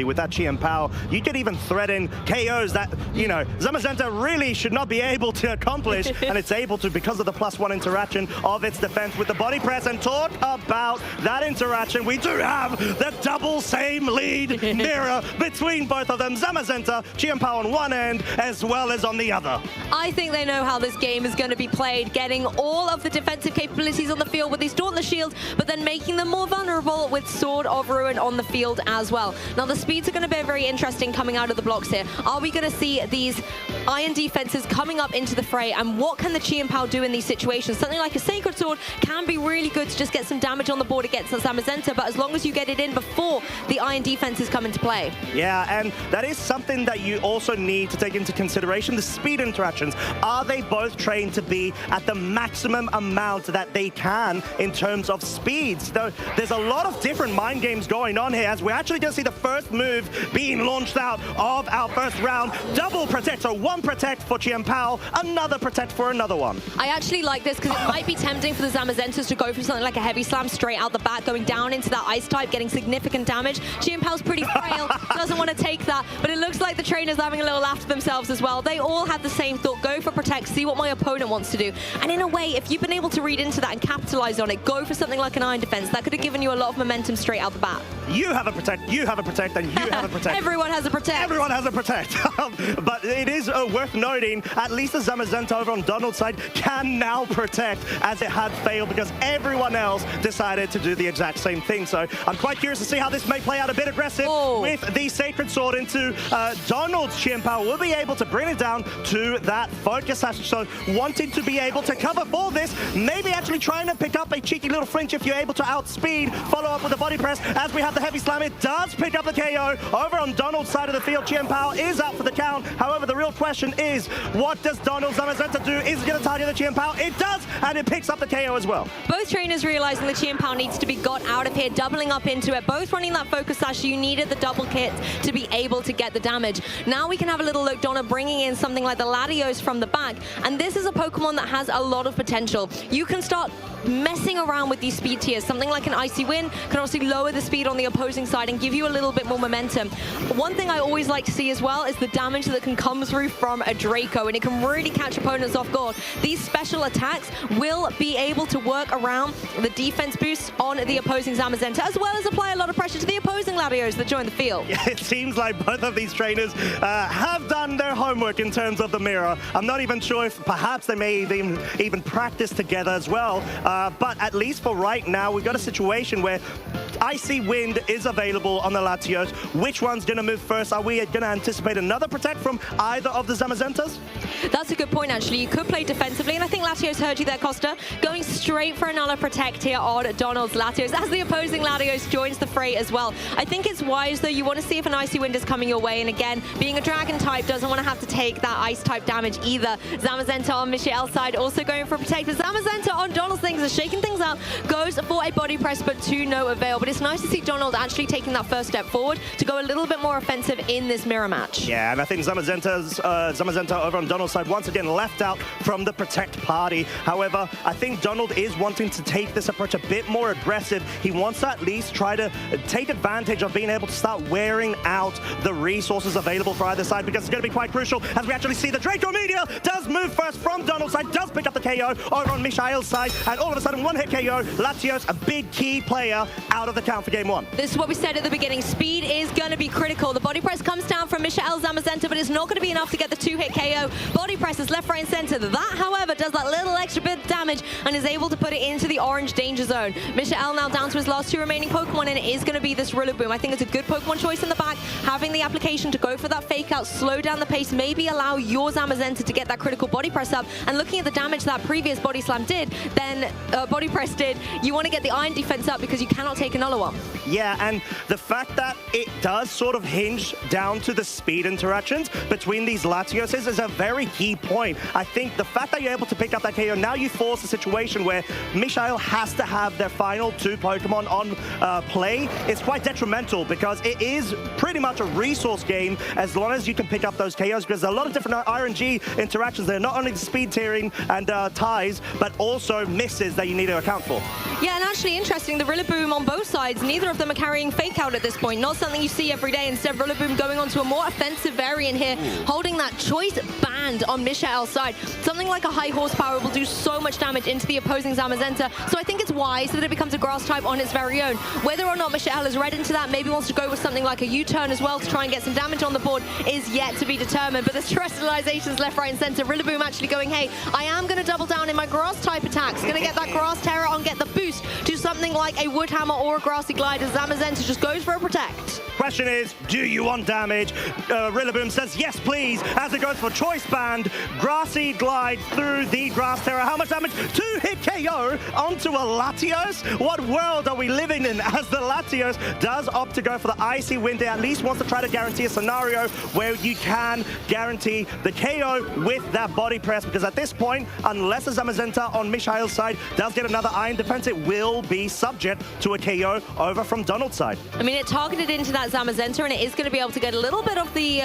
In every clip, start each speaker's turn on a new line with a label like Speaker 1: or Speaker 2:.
Speaker 1: With that Chi and Pao, you could even threaten KOs that, you know, Zamazenta really should not be able to accomplish, and it's able to because of the +1 interaction of its defense with the body press. And talk about that interaction, we do have the double same lead mirror between both of them. Zamazenta, Chi and Pao on one end, as well as on the other.
Speaker 2: I think they know how this game is going to be played, getting all of the defensive capabilities on the field with these Dauntless Shields, but then making them more vulnerable with Sword of Ruin on the field as well. Now, the speeds are going to be very interesting coming out of the blocks here. Are we going to see these iron defenses coming up into the fray, and what can the Chi and Pao do in these situations? Something like a Sacred Sword can be really good to just get some damage on the board against Zamazenta, but as long as you get it in before the iron defenses come into play.
Speaker 1: Yeah, and that is something that you also need to take into consideration. The speed interactions, are they both trained to be at the maximum amount that they can in terms of speeds? Though there's a lot of different mind games going on here, as we're actually going to see the first move being launched out of our first round. Double protect, so one protect for Chi and Pao, another protect for another one.
Speaker 2: I actually like this because it might be tempting for the Zamazentas to go for something like a heavy slam straight out the bat, going down into that ice type, getting significant damage. Chi and Pao's pretty frail, doesn't want to take that, but it looks like the trainers are having a little laugh to themselves as well. They all have the same thought, go for protect, see what my opponent wants to do. And in a way, if you've been able to read into that and capitalize on it, go for something like an iron defense. That could have given you a lot of momentum straight out the bat.
Speaker 1: You have a protect, you have a protect, and you have a protect.
Speaker 2: Everyone has a protect.
Speaker 1: Everyone has a protect. But it is worth noting, at least the Zamazenta over on Donald's side can now protect, as it had failed because everyone else decided to do the exact same thing. So I'm quite curious to see how this may play out a bit aggressive with the Sacred Sword into Donald's. Chi and Pao will be able to bring it down to that focus hash. So wanting to be able to cover for this, maybe actually trying to pick up a cheeky little flinch if you're able to outspeed, follow up with a body press. As we have the heavy slam, it does pick up the KO over on Donald's side of the field. Chi and Pao is out for the count. However, the real question is, what does Donald Zamazenta do? Is it going to target the Chi and Pao? It does, and it picks up the KO as well.
Speaker 2: Both trainers realizing the Chi and Pao needs to be got out of here, doubling up into it. Both running that focus sash. You needed the double kit to be able to get the damage. Now we can have a little look, Donna, bringing in something like the Latios from the back, and this is a Pokemon that has a lot of potential. You can start messing around with these speed tiers. Something like an Icy Wind can obviously lower the speed on the opposing side and give you a little bit more momentum. One thing I always like to see as well is the damage that can come through from a Draco, and it can really catch opponents off guard. These special attacks will be able to work around the defense boost on the opposing Zamazenta, as well as apply a lot of pressure to the opposing Latios that join the field.
Speaker 1: Yeah, it seems like both of these trainers have done their homework in terms of the mirror. I'm not even sure if perhaps they may even practice together as well. But at least for right now, we've got a situation where Icy Wind is available on the Latios. Which one's going to move first? Are we going to anticipate another protect from either of the Zamazentas?
Speaker 2: That's a good point, actually. You could play defensively, and I think Latios heard you there, Costa. Going straight for another protect here on Donald's Latios, as the opposing Latios joins the fray as well. I think it's wise, though. You want to see if an Icy Wind is coming your way, and again, being a Dragon type doesn't want to have to take that Ice type damage either. Zamazenta on Michael's side also going for a protect, but Zamazenta on Donald's things is shaking things up, goes for a body press, but to no avail. But it's nice to see Donald actually taking that first step forward to go a little bit more offensive in this mirror match.
Speaker 1: Yeah, and I think Zamazenta over on Donald's side once again left out from the protect party. However, I think Donald is wanting to take this approach a bit more aggressive. He wants to at least try to take advantage of being able to start wearing out the resources available for either side, because it's going to be quite crucial as we actually see the Draco Meteor does move first from Donald's side, does pick up the KO over on Michael's side, and all of a sudden one-hit KO. Latios, a big key player, out of the count for game one.
Speaker 2: This is what we said at the beginning. Speed is going to be critical. The body press comes down from Michael Zamazenta, but it's not going to be enough to get the two-hit KO. Body presses left, right, and center. That, however, does that little extra bit of damage and is able to put it into the orange danger zone. Michael now down to his last two remaining Pokemon, and it is going to be this Rillaboom. I think it's a good Pokemon choice in the back. Having the application to go for that fake out, slow down the pace, maybe allow your Zamazenta to get that critical body press up. And looking at the damage that previous body slam did, then body press did, you want to get the iron defense up because you cannot take another one.
Speaker 1: Yeah, and the fact that it does sort of hinge down to the speed interactions between these Latioses is a very very key point. I think the fact that you're able to pick up that KO, now you force a situation where Michael has to have their final 2 Pokemon on play. It's quite detrimental because it is pretty much a resource game as long as you can pick up those KOs, because there are a lot of different RNG interactions there, not only the speed tiering and ties, but also misses that you need to account for.
Speaker 2: Yeah, and actually interesting, the Rillaboom on both sides, neither of them are carrying Fake Out at this point. Not something you see every day. Instead, Rillaboom going on to a more offensive variant here, holding that choice band on Michael's side. Something like a high horsepower will do so much damage into the opposing Zamazenta. So I think it's wise that it becomes a grass type on its very own. Whether or not Michael is read into that, maybe wants to go with something like a U-turn as well to try and get some damage on the board, is yet to be determined. But the Terrestrializations left, right, and center. Rillaboom actually going, hey, I am going to double down in my grass type attacks. Going to get that grass terror on, get the boost to something like a Wood Hammer or a Grassy Glide, as Zamazenta just goes for a protect.
Speaker 1: Question is, do you want damage? Rillaboom says yes, please, as it goes for Choice Band. Grassy Glide through the Grass Terror. How much damage? 2-hit KO onto a Latios? What world are we living in as the Latios does opt to go for the Icy Wind? It at least wants to try to guarantee a scenario where you can guarantee the KO with that body press, because at this point, unless a Zamazenta on Michael's side does get another Iron Defense, it will be subject to a KO over from Donald's side.
Speaker 2: I mean, it targeted into that Zamazenta, and it is going to be able to get a little bit of the,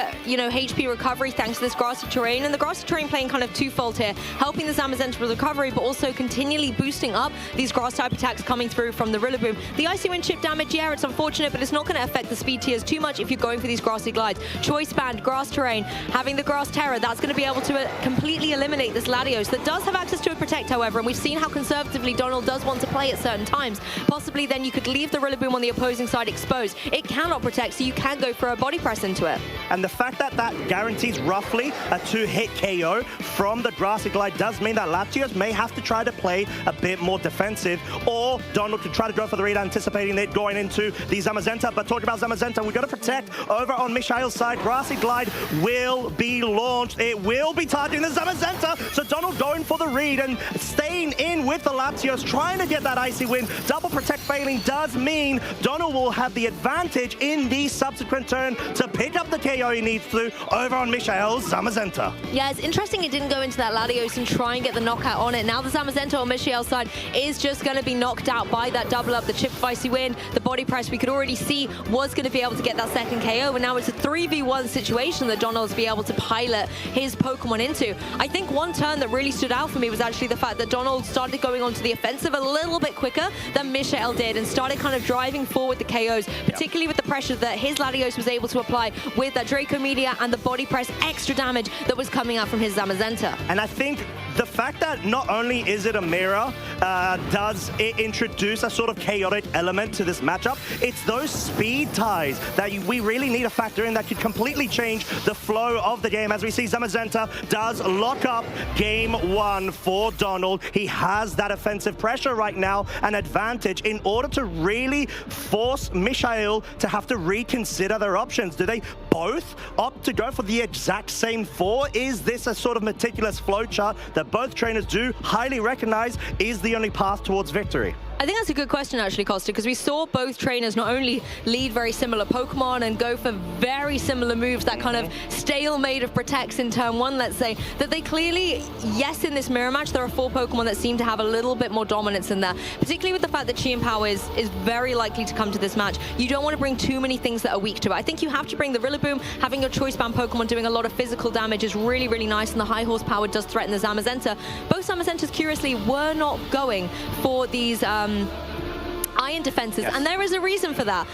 Speaker 2: HP recovery thanks to this grassy terrain. And the grassy terrain playing kind of twofold here, helping the Zamazenta with recovery, but also continually boosting up these grass type attacks coming through from the Rillaboom. The Icy Wind chip damage, yeah, it's unfortunate, but it's not going to affect the speed tiers too much if you're going for these grassy glides. Choice Band, grass terrain, having the Grass Terror, that's going to be able to completely eliminate this Latios that does have access to a Protect, however, and we've seen how conservatively Donald does want to play at certain times. Possibly then you could leave the Rillaboom on the opposing side exposed. It cannot protect, so you can go for a body press into it.
Speaker 1: And the fact that that guarantees roughly a 2-hit KO from the Grassy Glide does mean that Latios may have to try to play a bit more defensive, or Donald could try to go for the read, anticipating it going into the Zamazenta. But talking about Zamazenta, we've got to protect over on Michael's side. Grassy Glide will be launched. It will be targeting the Zamazenta. So Donald going for the read and staying in with the Latios, trying to get that Icy Wind. Double protect failing does mean Donald will have the advantage in the subsequent turn to pick up the KO he needs to over on Michael's Zamazenta.
Speaker 2: Yeah, it's interesting it didn't go into that Latios and try and get the knockout on it. Now the Zamazenta on Michael's side is just going to be knocked out by that double up, the chip Icy Wind, the body press we could already see was going to be able to get that second KO, and now it's a 3v1 situation that Donald's be able to pilot his Pokemon into. I think one turn that really stood out for me was actually the fact that Donald started going onto the offensive a little bit quicker than Michael did and started kind of driving forward the KOs, particularly with the pressure that his Latios was able to apply with that Draco Meteor and the body press extra damage that was coming out from his Zamazenta.
Speaker 1: And I think the fact that not only is it a mirror, does it introduce a sort of chaotic element to this matchup, it's those speed ties that we really need to factor in that could completely change the flow of the game. As we see, Zamazenta does lock up game 1 for Donald. He has that offensive pressure right now, an advantage in order to really force Michael to have to reconsider their options. Do they both opt to go for the exact same 4? Is this a sort of meticulous flowchart that both trainers do highly recognize is the only path towards victory?
Speaker 2: I think that's a good question, actually, Costa, because we saw both trainers not only lead very similar Pokemon and go for very similar moves, that kind of stalemate of protects in turn 1, let's say, that they clearly, yes, in this mirror match, there are 4 Pokemon that seem to have a little bit more dominance in there, particularly with the fact that Chi and Power is very likely to come to this match. You don't want to bring too many things that are weak to it. I think you have to bring the Rillaboom. Having your Choice Band Pokemon doing a lot of physical damage is really, really nice, and the high horsepower does threaten the Zamazenta. Both Zamazentas, curiously, were not going for these iron defenses, and there is a reason for that.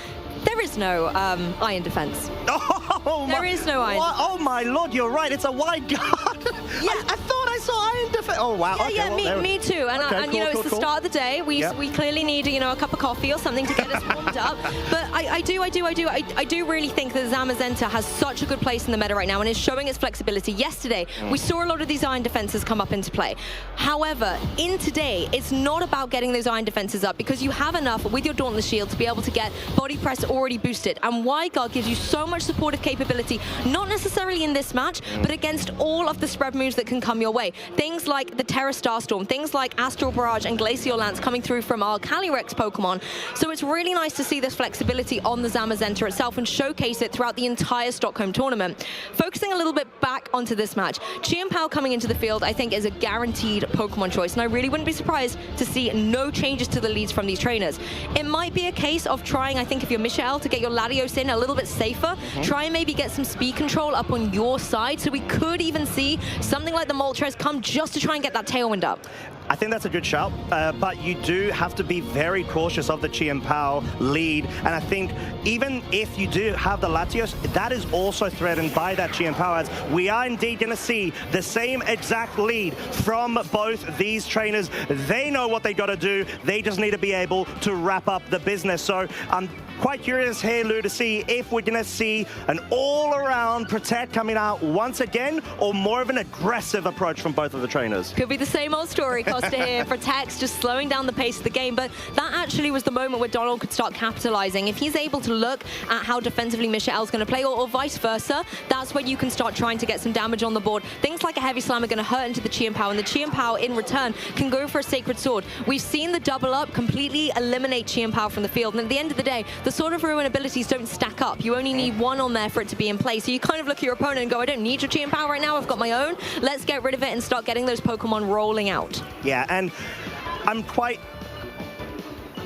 Speaker 2: There is no iron defense. There is no iron.
Speaker 1: Oh my lord, you're right. It's a wide guard.
Speaker 2: Yeah.
Speaker 1: I thought I saw iron defense. Oh wow.
Speaker 2: Yeah,
Speaker 1: okay,
Speaker 2: yeah, me too. And,
Speaker 1: okay,
Speaker 2: and you know, it's the start of the day. We clearly need a cup of coffee or something to get us warmed up. But I do really think that Zamazenta has such a good place in the meta right now and is showing its flexibility. Yesterday, we saw a lot of these iron defenses come up into play. However, in today, it's not about getting those iron defenses up, because you have enough with your Dauntless Shield to be able to get body press already boosted. And Wide Guard gives you so much supportive capability, not necessarily in this match, but against all of the spread moves that can come your way. things like the Terra Starstorm, things like Astral Barrage and Glacial Lance coming through from our Calyrex Pokemon. So it's really nice to see this flexibility on the Zamazenta itself and showcase it throughout the entire Stockholm tournament. Focusing a little bit back onto this match, Chien-Pao coming into the field, I think, is a guaranteed Pokemon choice, and I really wouldn't be surprised to see no changes to the leads from these trainers. It might be a case of trying, I think, if you're Michael, to get your Latios in a little bit safer, try and maybe get some speed control up on your side, so we could even see something like the Moltres come just to try and get that Tailwind up.
Speaker 1: I think that's a good shout, but you do have to be very cautious of the Chien-Pao lead. And I think even if you do have the Latios, that is also threatened by that Chien-Pao, as we are indeed going to see the same exact lead from both these trainers. They know what they got to do. They just need to be able to wrap up the business. So I'm quite curious here, Lou, to see if we're going to see an all-around Protect coming out once again, or more of an aggressive approach from both of the trainers.
Speaker 2: Could be the same old story, Costa here. Protect's just slowing down the pace of the game, but that actually was the moment where Donald could start capitalizing. If he's able to look at how defensively Michael's going to play, or vice versa, that's when you can start trying to get some damage on the board. Things like a Heavy Slam are going to hurt into the Chien-Pao, and the Chien-Pao in return can go for a Sacred Sword. We've seen the double up completely eliminate Chien-Pao from the field, and at the end of the day, the Sword of Ruin abilities don't stack up. You only need one on there for it to be in play. So you kind of look at your opponent and go, I don't need your Chien-Pao right now, I've got my own. Let's get rid of it and start getting those Pokemon rolling out.
Speaker 1: Yeah, and I'm quite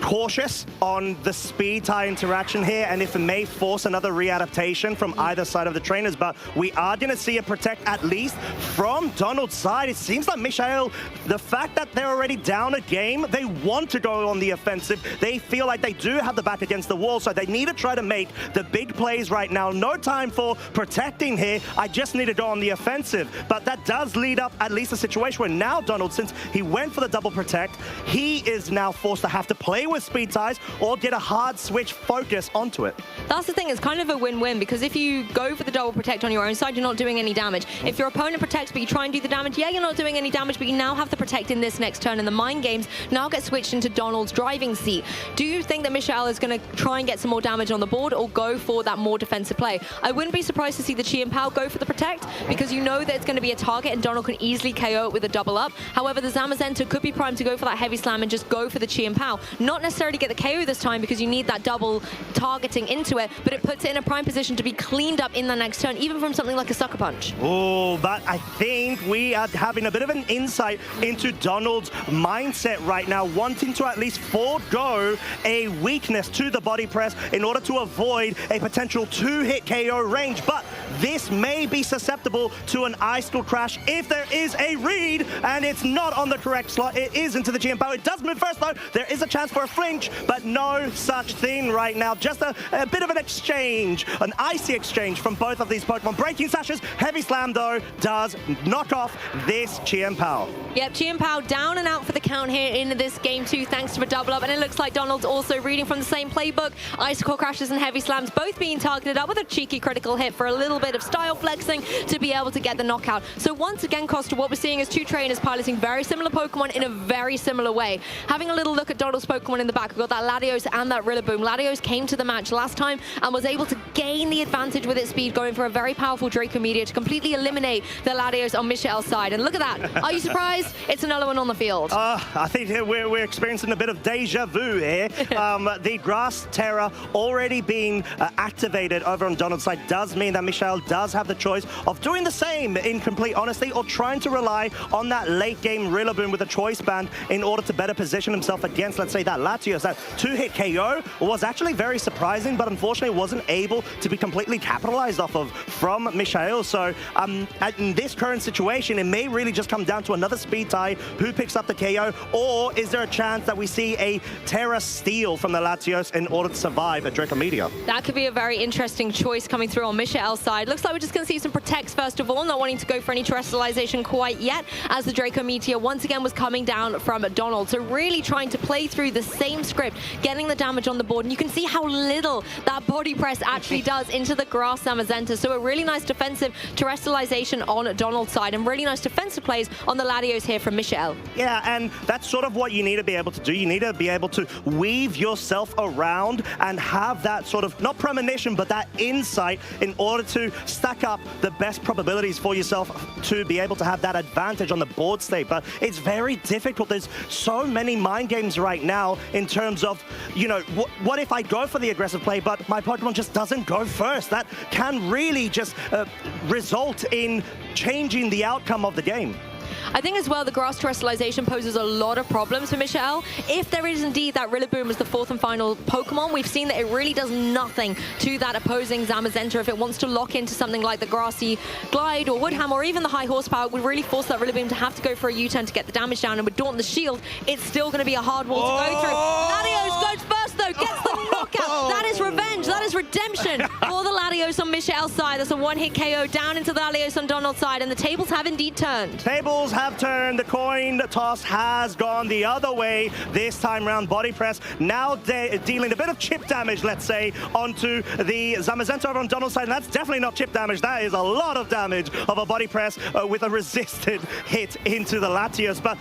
Speaker 1: cautious on the speed tie interaction here, and if it may force another readaptation from either side of the trainers, but we are going to see a Protect at least from Donald's side. It seems like Michael, the fact that they're already down a game, they want to go on the offensive. They feel like they do have the back against the wall, so they need to try to make the big plays right now. No time for protecting here. I just need to go on the offensive. But that does lead up at least a situation where now Donald, since he went for the double Protect, he is now forced to have to play with speed ties or get a hard switch focus onto it.
Speaker 2: That's the thing, it's kind of a win-win, because if you go for the double Protect on your own side, you're not doing any damage. If your opponent protects but you try and do the damage, yeah, you're not doing any damage, but you now have the Protect in this next turn, and the mind games now get switched into Donald's driving seat. Do you think that Michael is going to try and get some more damage on the board, or go for that more defensive play? I wouldn't be surprised to see the Chien-Pao go for the Protect, because you know that it's going to be a target and Donald can easily KO it with a double up. However, the Zamazenta could be primed to go for that Heavy Slam and just go for the Chien-Pao. Not necessarily get the KO this time, because you need that double targeting into it, but it puts it in a prime position to be cleaned up in the next turn, even from something like a Sucker Punch.
Speaker 1: Oh, but I think we are having a bit of an insight into Donald's mindset right now, wanting to at least forego a weakness to the body press in order to avoid a potential 2-hit KO range. But this may be susceptible to an Ice Skull Crash if there is a read, and it's not on the correct slot. It is into the Chien-Pao. It does move first, though. There is a chance for a flinch, but no such thing right now. Just a bit of an exchange, an icy exchange from both of these Pokemon. Breaking Sashes, Heavy Slam, though, does knock off this Chien-Pao.
Speaker 2: Yep, Chien-Pao down and out for the count here in this game 2, thanks to a double up, and it looks like Donald's also reading from the same playbook. Icicle Crashes and Heavy Slams both being targeted up with a cheeky critical hit for a little bit of style flexing to be able to get the knockout. So once again, Costa, what we're seeing is two trainers piloting very similar Pokemon in a very similar way. Having a little look at Donald's Pokemon in the back, we've got that Latios and that Rillaboom. Latios came to the match last time and was able to gain the advantage with its speed, going for a very powerful Draco Meteor to completely eliminate the Latios on Michelle's side. And look at that. Are you surprised? It's another one on the field.
Speaker 1: I think we're experiencing a bit of deja vu here. The Grass Terra already being activated over on Donald's side does mean that Michelle does have the choice of doing the same in complete honesty, or trying to rely on that late game Rillaboom with a choice band in order to better position himself against, let's say, that Latios. That 2-hit KO was actually very surprising, but unfortunately wasn't able to be completely capitalized off of from Michael. So in this current situation, it may really just come down to another speed tie, who picks up the KO, or is there a chance that we see a Terra steal from the Latios in order to survive a Draco Meteor?
Speaker 2: That could be a very interesting choice coming through on Michelle's side. Looks like we're just going to see some Protects first of all, not wanting to go for any terrestrialization quite yet, as the Draco Meteor once again was coming down from Donald. So really trying to play through the same script, getting the damage on the board, and you can see how little that body press actually does into the Grass Zamazenta. So a really nice defensive terrestrialization on Donald's side, and really nice defensive plays on the Latios here from Michelle.
Speaker 1: Yeah, and that's sort of what you need to be able to do. You need to be able to weave yourself around and have that sort of, not premonition, but that insight in order to to stack up the best probabilities for yourself to be able to have that advantage on the board state. But it's very difficult. There's so many mind games right now in terms of, you know, what if I go for the aggressive play, but my Pokemon just doesn't go first? That can really just result in changing the outcome of the game.
Speaker 2: I think as well the grass terrestrialization poses a lot of problems for Michelle. If there is indeed that Rillaboom as the fourth and final Pokemon, we've seen that it really does nothing to that opposing Zamazenta. If it wants to lock into something like the Grassy Glide or Woodham or even the high horsepower, it would really force that Rillaboom to have to go for a U-turn to get the damage down. And with Daunt the Shield, it's still going to be a hard wall to go through. Latios goes first though, gets the knockout. That is revenge, that is redemption for the Latios on Michelle's side. That's a one-hit KO down into the Latios on Donald's side, and the tables have indeed turned.
Speaker 1: Tables have turned. The coin toss has gone the other way this time round. Body press now dealing a bit of chip damage, let's say, onto the Zamazenta over on Donald's side. And that's definitely not chip damage. That is a lot of damage of a body press with a resisted hit into the Latios. But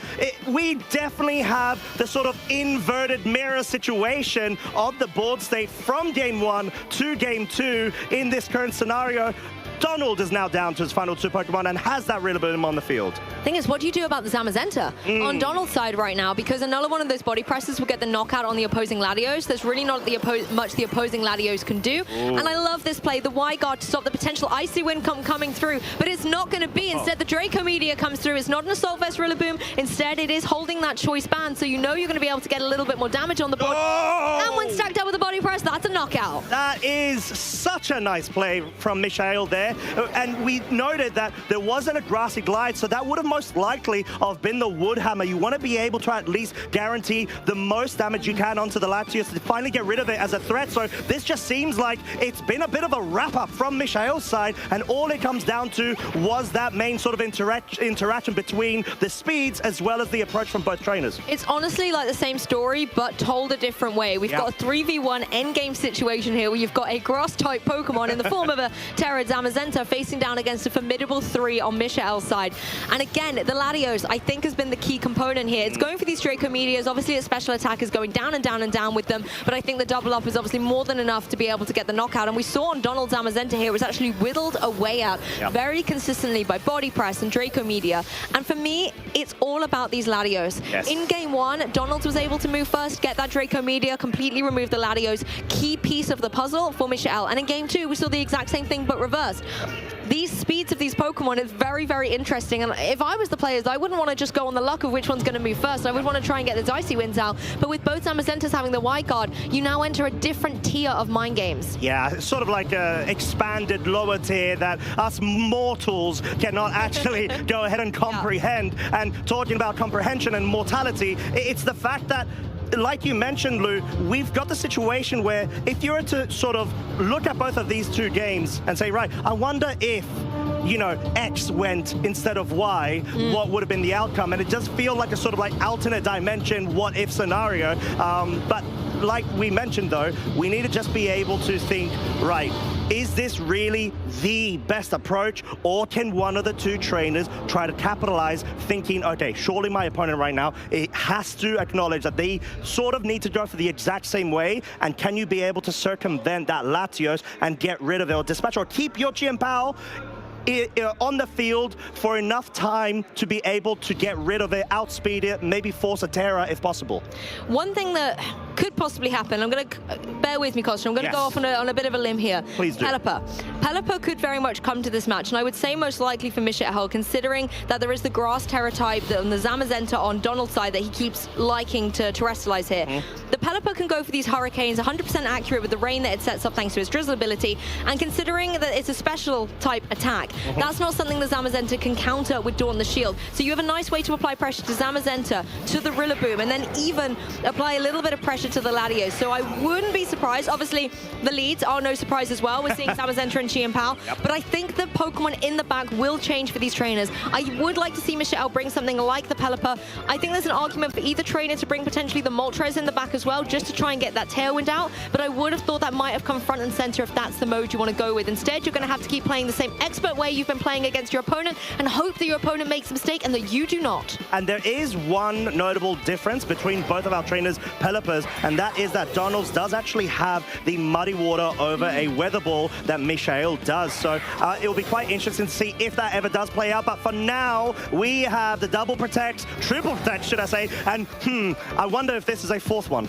Speaker 1: we definitely have the sort of inverted mirror situation of the board state from game 1 to game 2 in this current scenario. Donald is now down to his final 2 Pokemon and has that Rillaboom on the field.
Speaker 2: Thing is, what do you do about the Zamazenta on Donald's side right now? Because another one of those body presses will get the knockout on the opposing Latios. There's really not much the opposing Latios can do. And I love this play, the Y-Guard to stop the potential Icy Wind coming through, but it's not going to be. Instead, the Draco Meteor comes through. It's not an Assault Vest Rillaboom. Instead, it is holding that choice band, so you know you're going to be able to get a little bit more damage on the board. And when stacked up with the body press, that's a knockout.
Speaker 1: That is such a nice play from Michael there. And we noted that there wasn't a Grassy Glide, so that would have most likely have been the Wood Hammer. You want to be able to at least guarantee the most damage you can onto the Latios to finally get rid of it as a threat. So this just seems like it's been a bit of a wrap-up from Michael's side, and all it comes down to was that main sort of interaction between the speeds as well as the approach from both trainers.
Speaker 2: It's honestly like the same story, but told a different way. We've got a 3v1 endgame situation here where you've got a grass-type Pokemon in the form of a Terra Zamazenta facing down against a formidable 3 on Michael's side. And again, the Latios, I think, has been the key component here. It's going for these Draco Meteors. Obviously, its special attack is going down and down and down with them, but I think the double up is obviously more than enough to be able to get the knockout. And we saw on Donald Zamazenta here, it was actually whittled away out very consistently by body press and Draco Meteor. And for me, it's all about these Latios. In game 1, Donald was able to move first, get that Draco Meteor, completely remove the Latios. Key piece of the puzzle for Michelle. And in game 2, we saw the exact same thing, but reversed. These speeds of these Pokemon is very, very interesting. And if I was the players, I wouldn't want to just go on the luck of which one's going to move first. I would want to try and get the Icy Winds out. But with both Zamazentas having the Y-Guard, you now enter a different tier of mind games.
Speaker 1: Yeah, it's sort of like an expanded lower tier that us mortals cannot actually go ahead and comprehend. And talking about comprehension and mortality, it's the fact that, like you mentioned, Lou, we've got the situation where if you were to sort of look at both of these 2 games and say, right, I wonder if, you know, X went instead of Y, what would have been the outcome? And it does feel like a sort of like alternate dimension what-if scenario. But like we mentioned, though, we need to just be able to think, right, is this really the best approach, or can one of the 2 trainers try to capitalize, thinking, okay, surely my opponent right now, it has to acknowledge that they sort of need to go for the exact same way, and can you be able to circumvent that Latios and get rid of it, or dispatch, or keep your Chien-Pao on the field for enough time to be able to get rid of it, outspeed it, maybe force a Terra if possible.
Speaker 2: One thing that could possibly happen, I'm going to, bear with me, Costa, I'm going to go off on a bit of a limb here.
Speaker 1: Please do.
Speaker 2: Pelipper could very much come to this match, and I would say most likely for Michelle, considering that there is the Grass Terra type on the Zamazenta on Donald's side that he keeps liking to terrestrialize here. The Pelipper can go for these Hurricanes, 100% accurate with the rain that it sets up thanks to its drizzle ability, and considering that it's a special type attack, that's not something the Zamazenta can counter with Daunt the Shield. So you have a nice way to apply pressure to Zamazenta, to the Rillaboom, and then even apply a little bit of pressure to the Latios. So I wouldn't be surprised. Obviously, the leads are no surprise as well. We're seeing Zamazenta and Chien-Pao, but I think the Pokemon in the back will change for these trainers. I would like to see Michelle bring something like the Pelipper. I think there's an argument for either trainer to bring potentially the Moltres in the back as well, just to try and get that Tailwind out, but I would have thought that might have come front and center if that's the mode you want to go with. Instead, you're going to have to keep playing the same expert way you've been playing against your opponent and hope that your opponent makes a mistake and that you do not.
Speaker 1: And there is one notable difference between both of our trainers' Pelippers. and that is that Donald's does actually have the muddy water over a weather ball that Michael does. So it will be quite interesting to see if that ever does play out. But for now, we have the double protect, triple protect, should I say, and I wonder if this is a fourth one.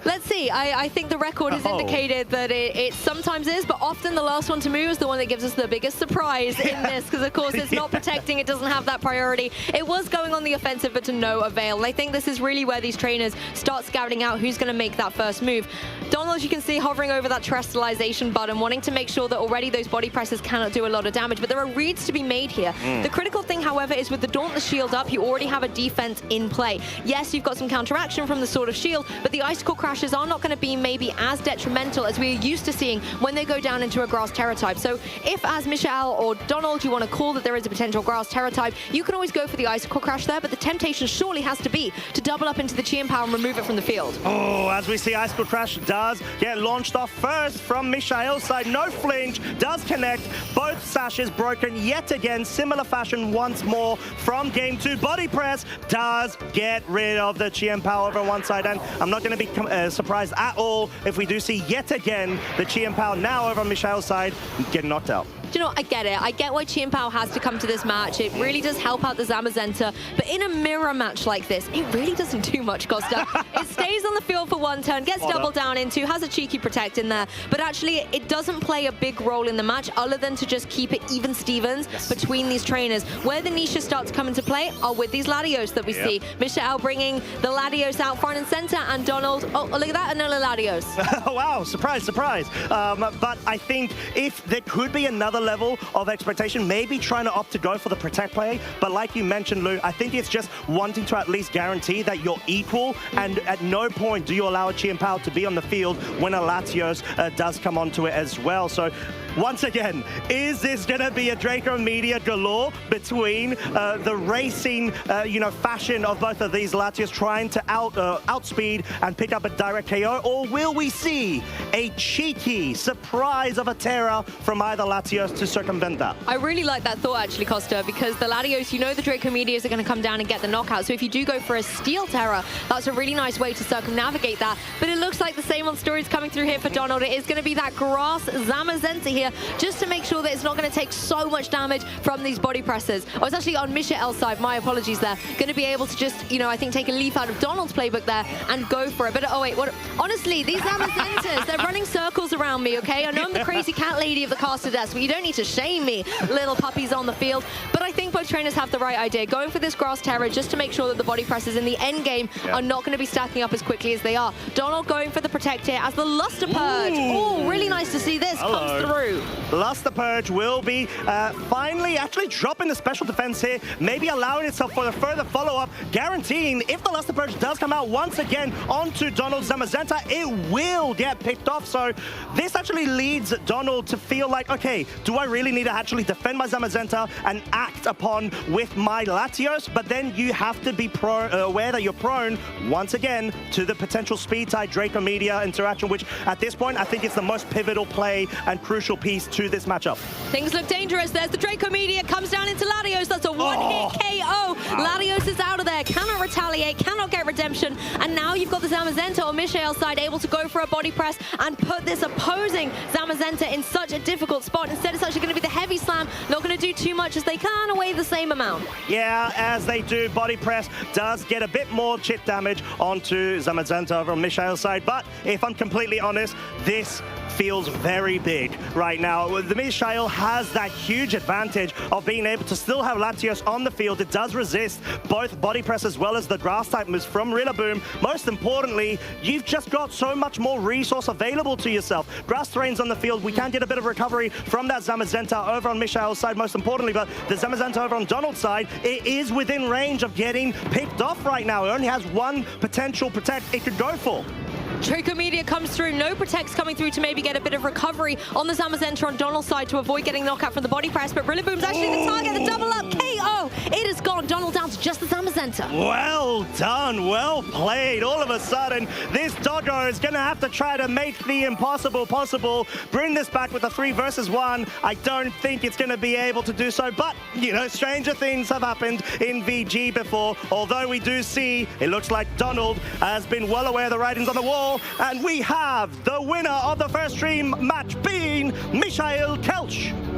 Speaker 2: Let's see. I think the record has indicated that it sometimes is, but often the last one to move is the one that gives us the biggest surprise in this, because of course it's not protecting, it doesn't have that priority. It was going on the offensive, but to no avail. And I think this is really where these trainers start scouting out who's going to make that first move. Donald, you can see hovering over that terrestrialization button, wanting to make sure that already those body presses cannot do a lot of damage, but there are reads to be made here. The critical thing, however, is with the Dauntless Shield up, you already have a defense in play. Yes, you've got some counteraction from the Sword of Shield, but the Icicle Crashes are not going to be maybe as detrimental as we're used to seeing when they go down into a Grass Terror type. So if, as Michael or Donald, you want to call that there is a potential Grass Terror type, you can always go for the Icicle Crash there, but the temptation surely has to be to double up into the Chi and Power and remove it from the field.
Speaker 1: Oh, as we see, Icicle Crash does get launched off first from Michael's side. No flinch, does connect. Both sashes broken yet again. Similar fashion once more from game 2. Body press does get rid of the Chi and Power over on one side, and I'm not going to be surprised at all if we do see yet again the Chi and Power now over on Michael's side getting knocked out.
Speaker 2: Do you know, I get it. I get why Chi and Power has to come to this match. It really does help out the Zamazenta. But in a mirror match like this, it really doesn't do much, Costa. It stays on the field for one turn, gets doubled down into, has a cheeky protect in there. But actually, it doesn't play a big role in the match other than to just keep it even Stevens between these trainers. Where the niches start to come into play are with these Latios that we see. Michael bringing the Latios out front and center, and Donald, oh, look at that, another Latios.
Speaker 1: Wow, surprise, surprise. But I think if there could be another level of expectation, maybe trying to opt to go for the protect play, but like you mentioned, Lou, I think it's just wanting to at least guarantee that you're equal, and at no point do you allow a Chi and Power to be on the field when a Latios does come onto it as well. So once again, is this going to be a Draco Media galore between the racing, fashion of both of these Latios trying to outspeed and pick up a direct KO, or will we see a cheeky surprise of a Terra from either Latios to circumvent that?
Speaker 2: I really like that thought, actually, Costa, because the Latios, the Draco Medias are going to come down and get the knockout. So if you do go for a Steel Terra, that's a really nice way to circumnavigate that. But it looks like the same on stories coming through here for Donald. It is going to be that Grass Zamazenta here, just to make sure that it's not going to take so much damage from these body presses. I was actually on Michael's side, my apologies there. Going to be able to just, I think take a leaf out of Donald's playbook there and go for it. But oh wait, what? Honestly, these Zamazentas, they're running circles around me, okay? I know I'm the crazy cat lady of the caster desk, but you don't need to shame me, little puppies on the field. But I think both trainers have the right idea. Going for this Grass Terror just to make sure that the body presses in the end game are not going to be stacking up as quickly as they are. Donald going for the protect here as the Luster Purge. Oh, really nice to see this comes through.
Speaker 1: Luster Purge will be finally actually dropping the special defense here, maybe allowing itself for a further follow-up, guaranteeing if the Luster Purge does come out once again onto Donald Zamazenta, it will get picked off. So this actually leads Donald to feel like, okay, do I really need to actually defend my Zamazenta and act upon with my Latios? But then you have to be aware that you're prone, once again, to the potential speed type Draco Media interaction, which at this point, I think it's the most pivotal play and crucial piece to this matchup.
Speaker 2: Things look dangerous. There's the Draco Media, comes down into Latios. That's a one-hit KO. Latios is out of there, cannot retaliate, cannot get redemption. And now you've got the Zamazenta on Michael's side able to go for a body press and put this opposing Zamazenta in such a difficult spot. Instead, it's actually going to be the heavy slam. Not going to do too much as they can away the same amount.
Speaker 1: Yeah, as they do, body press does get a bit more chip damage onto Zamazenta over on Michael's side. But if I'm completely honest, this feels very big right now. The Michael has that huge advantage of being able to still have Latios on the field. It does resist both body press as well as the grass type moves from Rillaboom. Most importantly, you've just got so much more resource available to yourself. Grass terrain's on the field. We can get a bit of recovery from that Zamazenta over on Michael's side, most importantly, but the Zamazenta over on Donald's side, it is within range of getting picked off right now. It only has one potential protect it could go for.
Speaker 2: Draco Media comes through. No protects coming through to maybe get a bit of recovery on the Zamazenta on Donald's side to avoid getting knocked out from the body press. But Rillaboom's actually the target. The double up KO. It is gone. Donald down to just the Zamazenta.
Speaker 1: Well done. Well played. All of a sudden, this doggo is going to have to try to make the impossible possible. Bring this back with a 3 versus 1. I don't think it's going to be able to do so. But, you know, stranger things have happened in VG before. Although we do see, it looks like Donald has been well aware of the writings on the wall. And we have the winner of the first stream match being Michael Kelsch.